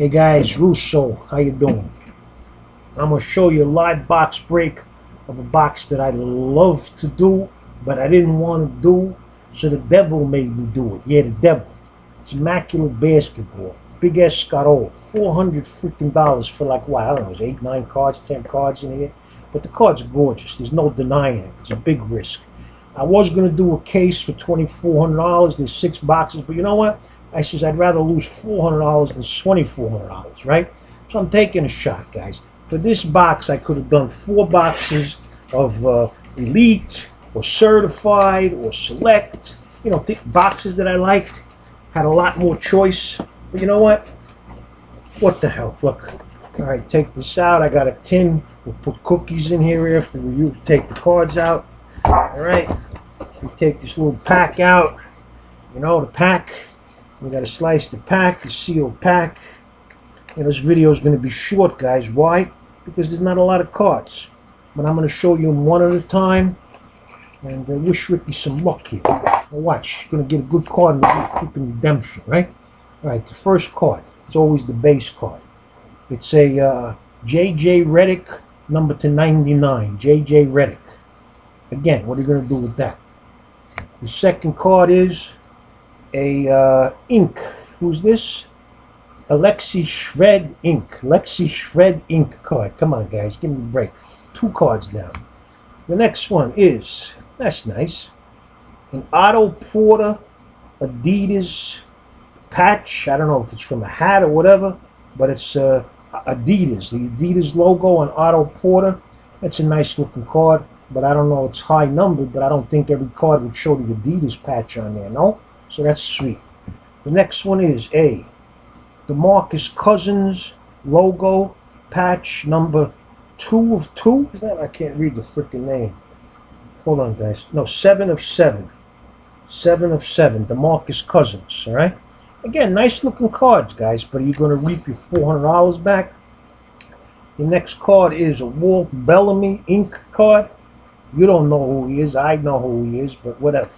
Hey guys, Russo, how you doing? I'm gonna show you a live box break of a box that I love to do, but I didn't want to do, so the devil made me do it. Yeah, the devil. It's Immaculate Basketball. Big Escarole. $400 freaking dollars for like what? I don't know, it was 8, 9 cards, 10 cards in here. But the cards are gorgeous. There's no denying it. It's a big risk. I was gonna do a case for $2,400. There's 6 boxes, but you know what? I says I'd rather lose $400 than $2,400, right? So I'm taking a shot, guys. For this box, I could have done 4 boxes of Elite or Certified or Select. You know, boxes that I liked. Had a lot more choice. But you know what? What the hell? Look. All right, take this out. I got a tin. We'll put cookies in here after we take the cards out. All right. We take this little pack out. You know, the pack. We got to slice the pack, the sealed pack. And this video is going to be short, guys. Why? Because there's not a lot of cards. But I'm going to show you them one at a time. And I wish Ricky some luck here. Now watch. You're going to get a good card with freaking redemption, right? All right, the first card. It's always the base card. It's a J.J. Redick, number to 99. J.J. Redick. Again, what are you going to do with that? The second card is a ink. Who's this? Alexei Shved ink. Alexei Shved ink card. Come on, guys, give me a break. 2 cards down. The next one is, that's nice, an Otto Porter Adidas patch. I don't know if it's from a hat or whatever, but it's Adidas. The Adidas logo on Otto Porter. That's a nice looking card, but I don't know. It's high numbered, but I don't think every card would show the Adidas patch on there. No. So that's sweet. The next one is a DeMarcus Cousins logo patch number 2 of 2. Is that? I can't read the freaking name. Hold on, guys. No, 7 of 7. 7 of 7. DeMarcus Cousins. All right. Again, nice looking cards, guys. But are you going to reap your $400 back? The next card is a Walt Bellamy ink card. You don't know who he is. I know who he is, but whatever.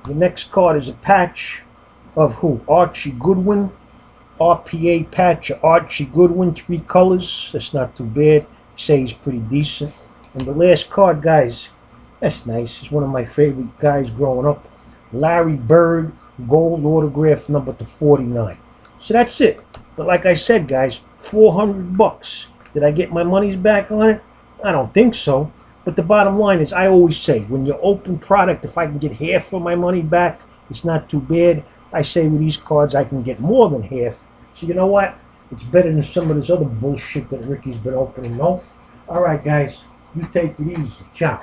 The next card is a patch of who? Archie Goodwin. RPA patch of Archie Goodwin. 3 colors. That's not too bad. Say he's pretty decent. And the last card, guys, that's nice. He's one of my favorite guys growing up. Larry Bird, gold autograph number to 49. So that's it. But like I said, guys, $400. Did I get my money's back on it? I don't think so. But the bottom line is, I always say, when you open product, if I can get half of my money back, it's not too bad. I say with these cards, I can get more than half. So you know what? It's better than some of this other bullshit that Ricky's been opening, no? All right, guys. You take it easy. Ciao.